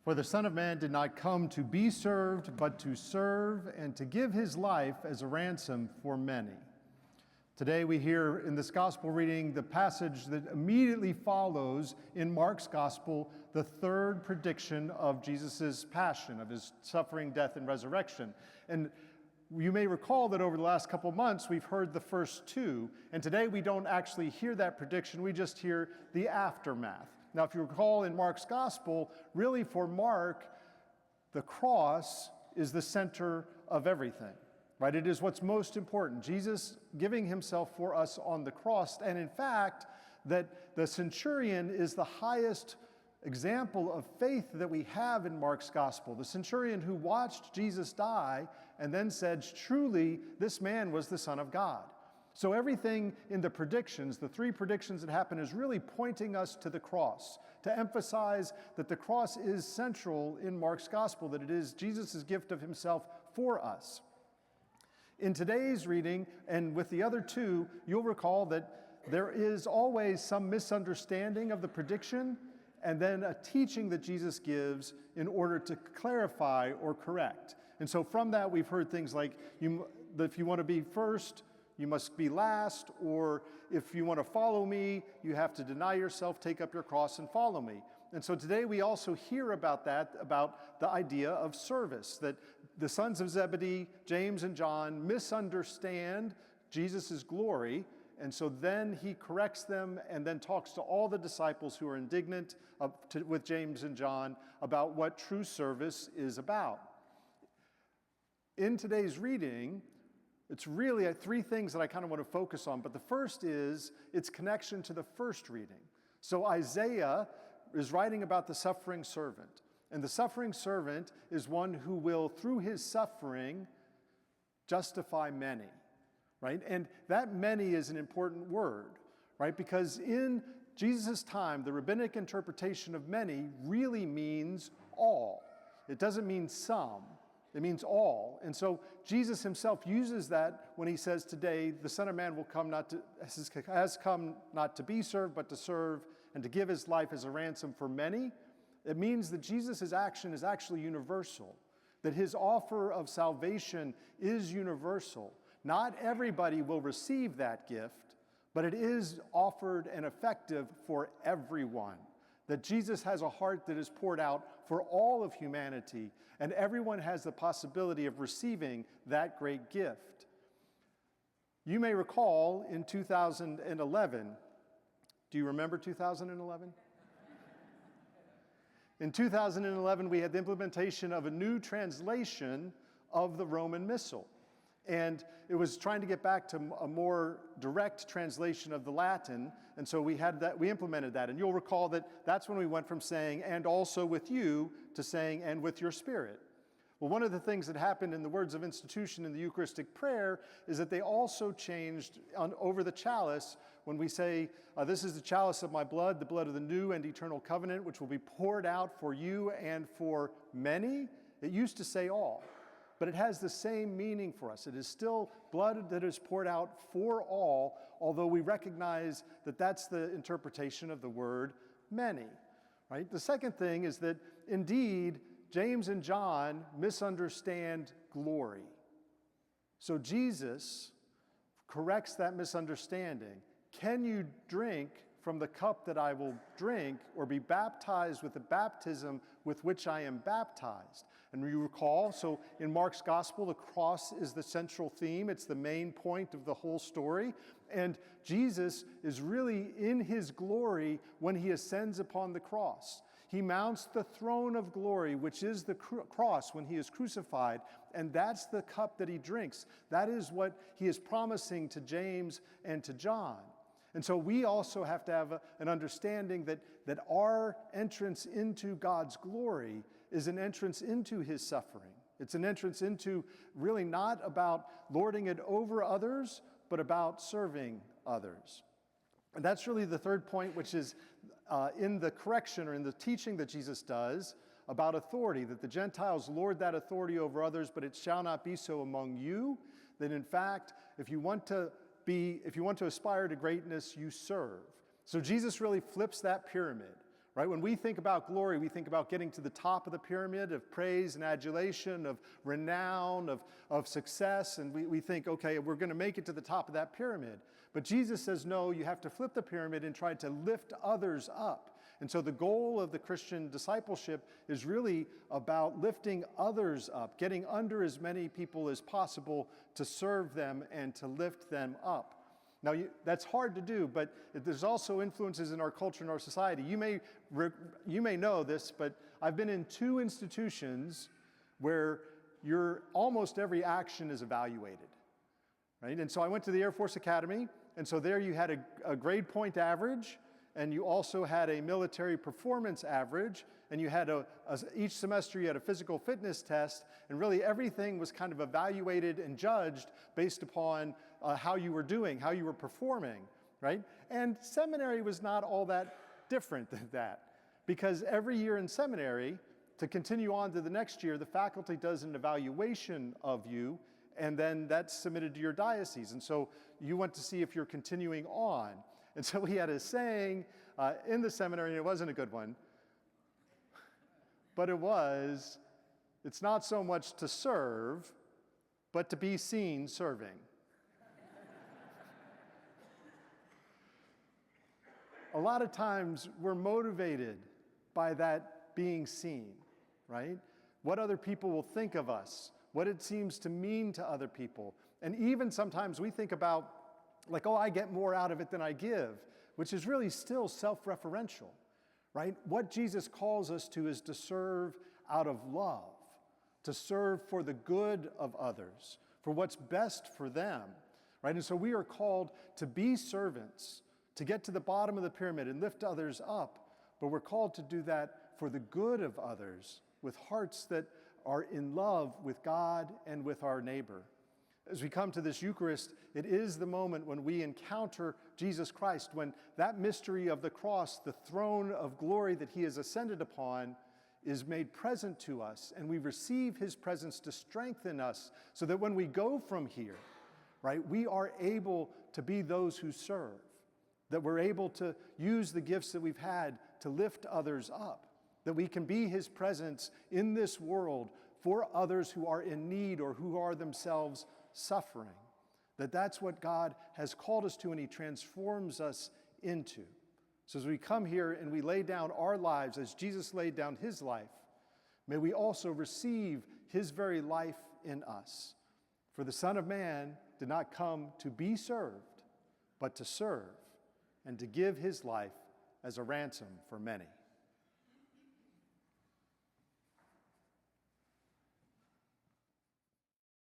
For the Son of Man did not come to be served, but to serve and to give his life as a ransom for many. Today we hear in this gospel reading the passage that immediately follows in Mark's gospel, the third prediction of Jesus' passion, of his suffering, death, and resurrection. And you may recall that over the last couple of months we've heard the first two, and today we don't actually hear that prediction, we just hear the aftermath. Now, if you recall in Mark's gospel, really for Mark, the cross is the center of everything. Right? It is what's most important. Jesus giving himself for us on the cross. And in fact, that the centurion is the highest example of faith that we have in Mark's gospel. The centurion who watched Jesus die and then said, truly, this man was the Son of God. So everything in the predictions, the three predictions that happen, is really pointing us to the cross, to emphasize that the cross is central in Mark's gospel, that it is Jesus' gift of himself for us. In today's reading, and with the other two, you'll recall that there is always some misunderstanding of the prediction and then a teaching that Jesus gives in order to clarify or correct. And so from that, we've heard things like, if you want to be first, you must be last, or if you want to follow me, you have to deny yourself, take up your cross, and follow me. And so today we also hear about that, about the idea of service, that the sons of Zebedee, James and John, misunderstand Jesus' glory, and so then he corrects them and then talks to all the disciples who are indignant with James and John about what true service is about. In today's reading, it's really three things that I kind of want to focus on, but the first is its connection to the first reading. So Isaiah is writing about the suffering servant, and the suffering servant is one who will, through his suffering, justify many, right? And that many is an important word, right? Because in Jesus' time, the rabbinic interpretation of many really means all. It doesn't mean some. It means all. And so Jesus himself uses that when he says today, the Son of Man will come has come not to be served, but to serve and to give his life as a ransom for many. It means that Jesus' action is actually universal, that his offer of salvation is universal. Not everybody will receive that gift, but it is offered and effective for everyone. That Jesus has a heart that is poured out for all of humanity, and everyone has the possibility of receiving that great gift. You may recall in 2011, do you remember 2011? In 2011, we had the implementation of a new translation of the Roman Missal. And it was trying to get back to a more direct translation of the Latin, and so we implemented that. And you'll recall that that's when we went from saying, and also with you, to saying, and with your spirit. Well, one of the things that happened in the words of institution in the Eucharistic prayer is that they also changed over the chalice when we say, this is the chalice of my blood, the blood of the new and eternal covenant, which will be poured out for you and for many. It used to say all. But it has the same meaning for us. It is still blood that is poured out for all, although we recognize that that's the interpretation of the word many. Right? The second thing is that indeed, James and John misunderstand glory. So Jesus corrects that misunderstanding. Can you drink from the cup that I will drink, or be baptized with the baptism with which I am baptized? And you recall, so in Mark's gospel, the cross is the central theme. It's the main point of the whole story. And Jesus is really in his glory when he ascends upon the cross. He mounts the throne of glory, which is the cross when he is crucified, and that's the cup that he drinks. That is what he is promising to James and to John. And so we also have to have an understanding that our entrance into God's glory is an entrance into his suffering. It's an entrance into really not about lording it over others, but about serving others. And that's really the third point, which is in the correction or in the teaching that Jesus does about authority, that the Gentiles lord that authority over others, but it shall not be so among you. That in fact, if you want to aspire to greatness, you serve. So Jesus really flips that pyramid, right? When we think about glory, we think about getting to the top of the pyramid of praise and adulation, of renown, of success, and we think, okay, we're going to make it to the top of that pyramid. But Jesus says, no, you have to flip the pyramid and try to lift others up. And so the goal of the Christian discipleship is really about lifting others up, getting under as many people as possible to serve them and to lift them up. Now, that's hard to do, but there's also influences in our culture and our society. You may know this, but I've been in 2 institutions where almost every action is evaluated, right? And so I went to the Air Force Academy, and so there you had a grade point average, and you also had a military performance average, and you had each semester you had a physical fitness test, and really everything was kind of evaluated and judged based upon how you were doing, how you were performing, right? And seminary was not all that different than that, because every year in seminary, to continue on to the next year, the faculty does an evaluation of you, and then that's submitted to your diocese. And so you want to see if you're continuing on. And so we had a saying in the seminary, and it wasn't a good one, but it's not so much to serve, but to be seen serving. A lot of times we're motivated by that being seen, right? What other people will think of us, what it seems to mean to other people. And even sometimes we think about, like, oh, I get more out of it than I give, which is really still self-referential, right? What Jesus calls us to is to serve out of love, to serve for the good of others, for what's best for them, right? And so we are called to be servants, to get to the bottom of the pyramid and lift others up, but we're called to do that for the good of others, with hearts that are in love with God and with our neighbor. As we come to this Eucharist, it is the moment when we encounter Jesus Christ, when that mystery of the cross, the throne of glory that he has ascended upon, is made present to us, and we receive his presence to strengthen us so that when we go from here, right, we are able to be those who serve, that we're able to use the gifts that we've had to lift others up, that we can be his presence in this world for others who are in need or who are themselves suffering, that's what God has called us to and he transforms us into. So as we come here and we lay down our lives as Jesus laid down his life, may we also receive his very life in us. For the Son of Man did not come to be served, but to serve and to give his life as a ransom for many.